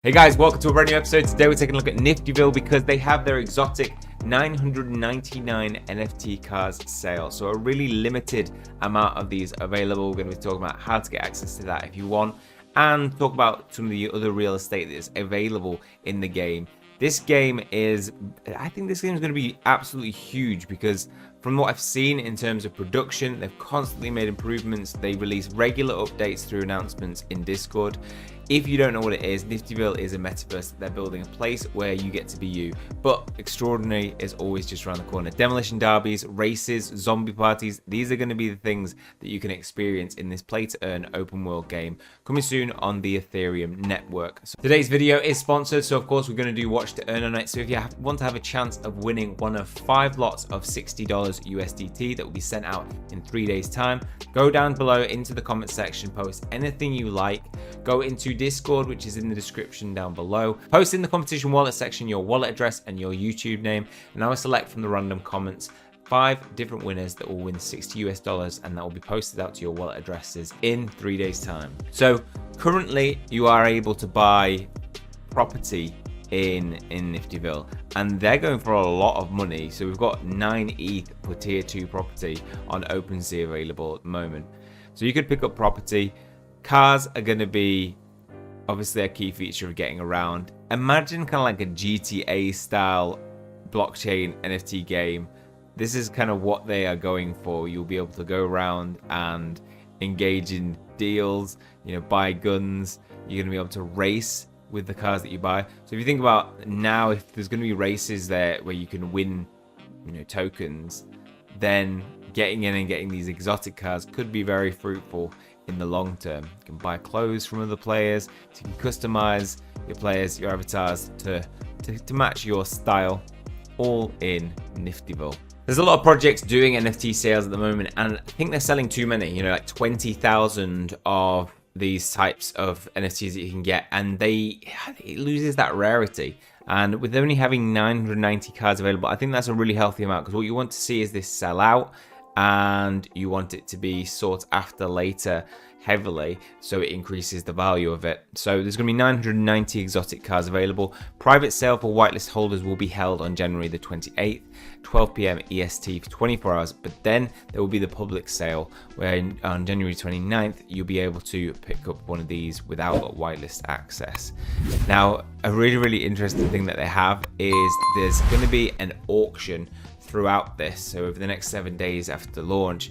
Hey guys, welcome to a brand new episode. Today we're taking a look at NiftyVille because they have their exotic 999 NFT cars sale. So a really limited amount of these available. We're going to be talking about how to get access to that if you want, and talk about some of the other real estate that is available in the game. This game is, I think this game is going to be absolutely huge because from what I've seen in terms of production, they've constantly made improvements. They release regular updates through announcements in Discord. If you don't know what it is, NiftyVille is a metaverse. They're building a place where you get to be you. But extraordinary is always just around the corner. Demolition derbies, races, zombie parties. These are going to be the things that you can experience in this play to earn open world game coming soon on the Ethereum network. So today's video is sponsored. So of course we're going to do watch to earn on it. So if you want to have a chance of winning one of 5 lots of $60 USDT that will be sent out in 3 days time, go down below into the comment section, post anything you like, go into Discord, which is in the description down below. Post in the competition wallet section your wallet address and your YouTube name, and I will select from the random comments 5 different winners that will win $60 and that will be posted out to your wallet addresses in 3 days time. So currently you are able to buy property in NiftyVille, and they're going for a lot of money. So we've got 9 ETH for tier 2 property on OpenSea available at the moment. So you could pick up property. Cars are going to be obviously a key feature of getting around. Imagine kind of like a GTA style blockchain NFT game. This is kind of what they are going for. You'll be able to go around and engage in deals, buy guns. You're going to be able to race with the cars that you buy. So if you think about now, if there's going to be races there where you can win, tokens, then getting in and getting these exotic cars could be very fruitful in the long term. You can buy clothes from other players, so you can customize your players, your avatars to match your style, all in NiftyVille. There's a lot of projects doing NFT sales at the moment, and I think they're selling too many, like 20,000 of these types of NFTs that you can get, and it loses that rarity. And with only having 990 cards available, I think that's a really healthy amount, because what you want to see is this sell out, and you want it to be sought after later heavily, so it increases the value of it. So there's going to be 990 exotic cars available. Private sale for whitelist holders will be held on January the 28th, 12 PM EST for 24 hours, but then there will be the public sale where on January 29th you'll be able to pick up one of these without whitelist access. Now, a really interesting thing that they have is there's going to be an auction throughout this. So over the next 7 days after launch,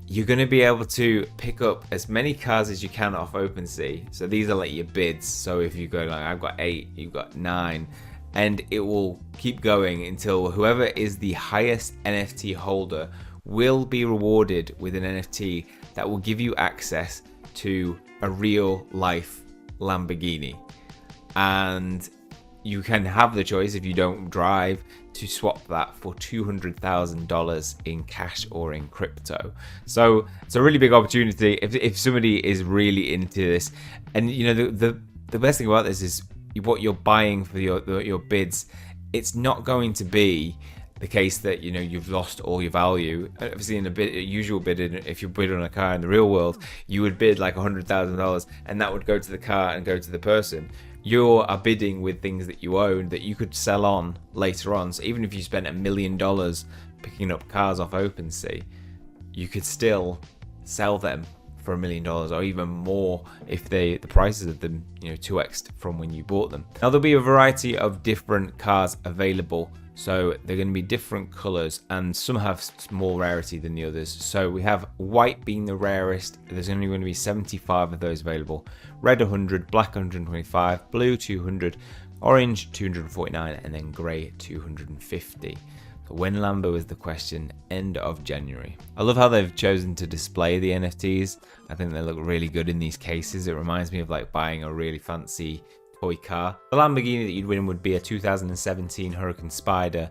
you're going to be able to pick up as many cars as you can off OpenSea. So these are like your bids. So if you go like, I've got 8, you've got 9, and it will keep going until whoever is the highest NFT holder will be rewarded with an NFT that will give you access to a real life Lamborghini. And you can have the choice, if you don't drive, to swap that for $200,000 in cash or in crypto. So it's a really big opportunity if somebody is really into this. And the best thing about this is what you're buying for your bids. It's not going to be the case that you've lost all your value. Obviously, in a usual bid, if you bid on a car in the real world, you would bid like $100,000, and that would go to the car and go to the person. You are bidding with things that you own that you could sell on later on. So even if you spent $1 million picking up cars off OpenSea, you could still sell them for $1 million or even more if the prices of them 2x'd from when you bought them. Now, there'll be a variety of different cars available. So they're going to be different colors, and some have more rarity than the others. So we have white being the rarest. There's only going to be 75 of those available. Red 100, black 125, blue 200, orange 249, and then grey 250. So when Lambo is the question, end of January. I love how they've chosen to display the NFTs. I think they look really good in these cases. It reminds me of like buying a really fancy toy car. The Lamborghini that you'd win would be a 2017 Huracan Spyder,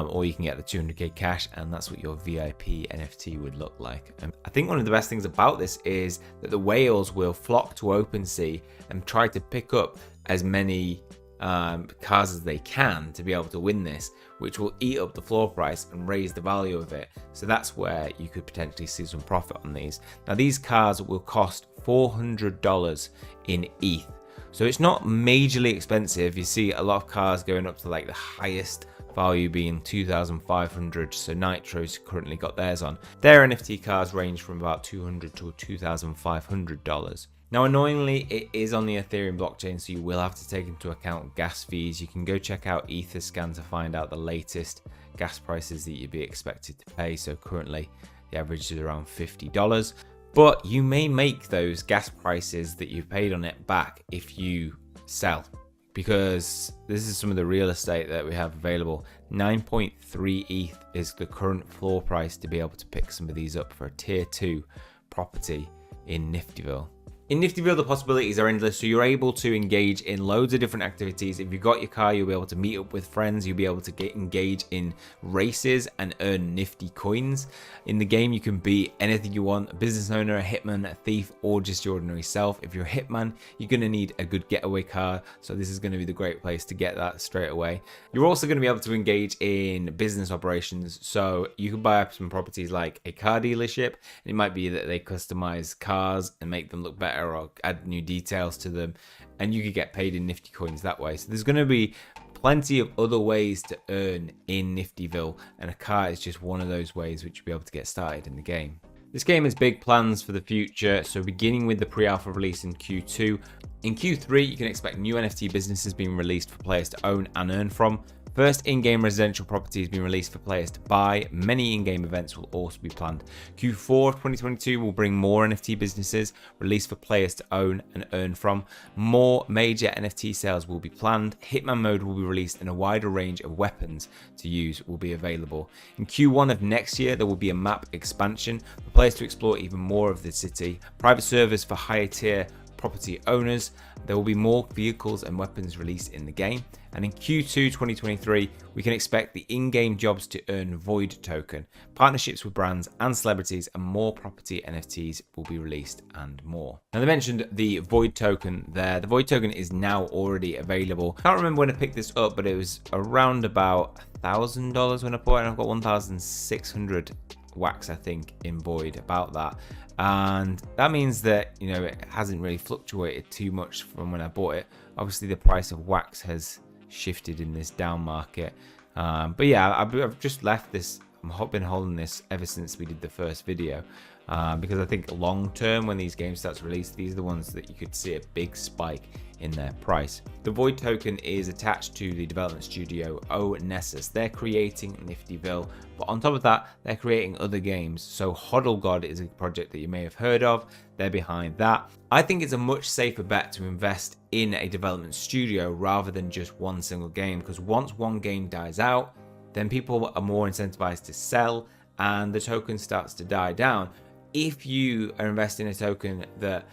or you can get the 200k cash, and that's what your VIP NFT would look like. I think one of the best things about this is that the whales will flock to OpenSea and try to pick up as many cars as they can to be able to win this, which will eat up the floor price and raise the value of it. So that's where you could potentially see some profit on these. Now, these cars will cost $400 in ETH. So it's not majorly expensive. You see a lot of cars going up to like the highest value being 2,500. So Nitro's currently got theirs on. Their NFT cars range from about $200 to $2,500. Now, annoyingly, it is on the Ethereum blockchain, so you will have to take into account gas fees. You can go check out Etherscan to find out the latest gas prices that you'd be expected to pay. So currently, the average is around $50. But you may make those gas prices that you've paid on it back if you sell, because this is some of the real estate that we have available. 9.3 ETH is the current floor price to be able to pick some of these up for a tier 2 property in NiftyVille. In NiftyVille, the possibilities are endless, so you're able to engage in loads of different activities. If you've got your car, you'll be able to meet up with friends, you'll be able to engage in races and earn nifty coins. In the game, you can be anything you want: a business owner, a hitman, a thief, or just your ordinary self. If you're a hitman, you're going to need a good getaway car, so this is going to be the great place to get that straight away. You're also going to be able to engage in business operations, so you can buy up some properties like a car dealership. It might be that they customize cars and make them look better or add new details to them, and you could get paid in nifty coins that way. So there's going to be plenty of other ways to earn in NiftyVille, and a car is just one of those ways which you'll be able to get started in the game. This game has big plans for the future, so beginning with the pre-alpha release in Q2. In Q3, you can expect new NFT businesses being released for players to own and earn from. First in-game residential properties being released for players to buy. Many in-game events will also be planned. Q4 of 2022 will bring more NFT businesses released for players to own and earn from. More major NFT sales will be planned. Hitman mode will be released, and a wider range of weapons to use will be available. In Q1 of next year, there will be a map expansion for players to explore even more of the city. Private servers for higher tier property owners. There will be more vehicles and weapons released in the game. And in Q2 2023, we can expect the in-game jobs to earn Void token, partnerships with brands and celebrities, and more property NFTs will be released and more. Now, they mentioned the Void token there. The Void token is now already available. I can't remember when I picked this up, but it was around about $1,000 when I bought it, and I've got 1,600 wax, I think, in Void, about that. And that means that, you know, it hasn't really fluctuated too much from when I bought it. Obviously, the price of wax has shifted in this down market. But yeah, I've just left this. I've been holding this ever since we did the first video. Because I think long term, when these games start to release, these are the ones that you could see a big spike in their price. The Void token is attached to the development studio Nessus. They're creating NiftyVille, but on top of that, they're creating other games. So Hodl God is a project that you may have heard of. They're behind that. I think it's a much safer bet to invest in a development studio rather than just one single game, because once one game dies out, then people are more incentivized to sell and the token starts to die down. If you are investing in a token that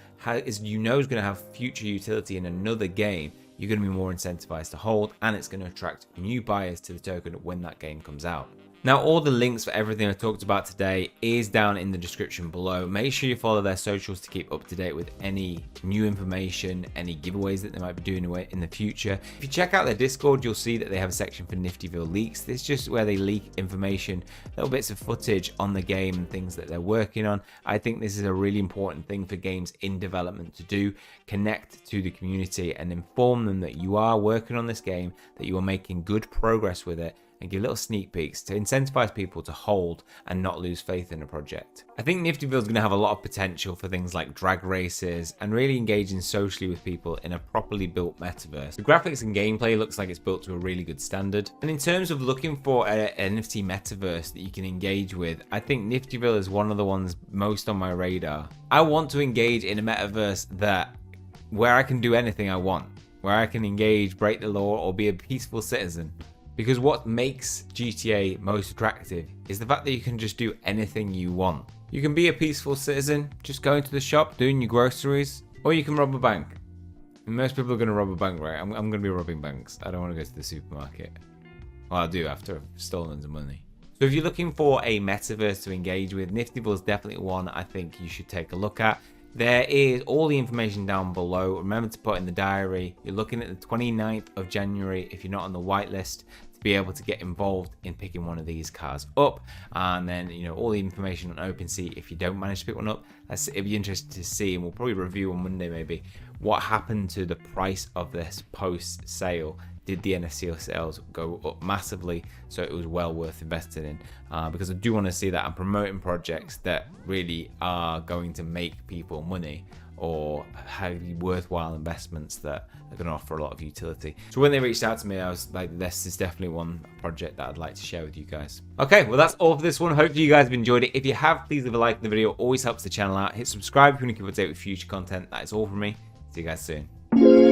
is going to have future utility in another game, you're going to be more incentivized to hold, and it's going to attract new buyers to the token when that game comes out. Now, all the links for everything I talked about today is down in the description below. Make sure you follow their socials to keep up to date with any new information, any giveaways that they might be doing in the future. If you check out their Discord, you'll see that they have a section for NiftyVille leaks. This is just where they leak information, little bits of footage on the game and things that they're working on. I think this is a really important thing for games in development to do. Connect to the community and inform them that you are working on this game, that you are making good progress with it, and give little sneak peeks to incentivize people to hold and not lose faith in a project. I think NiftyVille is going to have a lot of potential for things like drag races and really engaging socially with people in a properly built metaverse. The graphics and gameplay looks like it's built to a really good standard. And in terms of looking for an NFT metaverse that you can engage with, I think NiftyVille is one of the ones most on my radar. I want to engage in a metaverse where I can do anything I want, where I can engage, break the law, or be a peaceful citizen. Because what makes GTA most attractive is the fact that you can just do anything you want. You can be a peaceful citizen, just going to the shop, doing your groceries, or you can rob a bank. And most people are going to rob a bank, right? I'm going to be robbing banks. I don't want to go to the supermarket. Well, I do after I've stolen some money. So if you're looking for a metaverse to engage with, NiftyVille is definitely one I think you should take a look at. There is all the information down below. Remember to put in the diary. You're looking at the 29th of January if you're not on the whitelist, to be able to get involved in picking one of these cars up. And then, you know, all the information on OpenSea if you don't manage to pick one up. It'd be interesting to see, and we'll probably review on Monday maybe what happened to the price of this post sale. Did the NFT sales go up massively, so it was well worth investing in? Because I do want to see that I'm promoting projects that really are going to make people money, or have worthwhile investments that are going to offer a lot of utility. So when they reached out to me, I was like, this is definitely one project that I'd like to share with you guys. Okay, well that's all for this one. Hopefully you guys have enjoyed it. If you have, please leave a like on the video. Always helps the channel out. Hit subscribe if you want to keep up to date with future content. That is all from me. See you guys soon.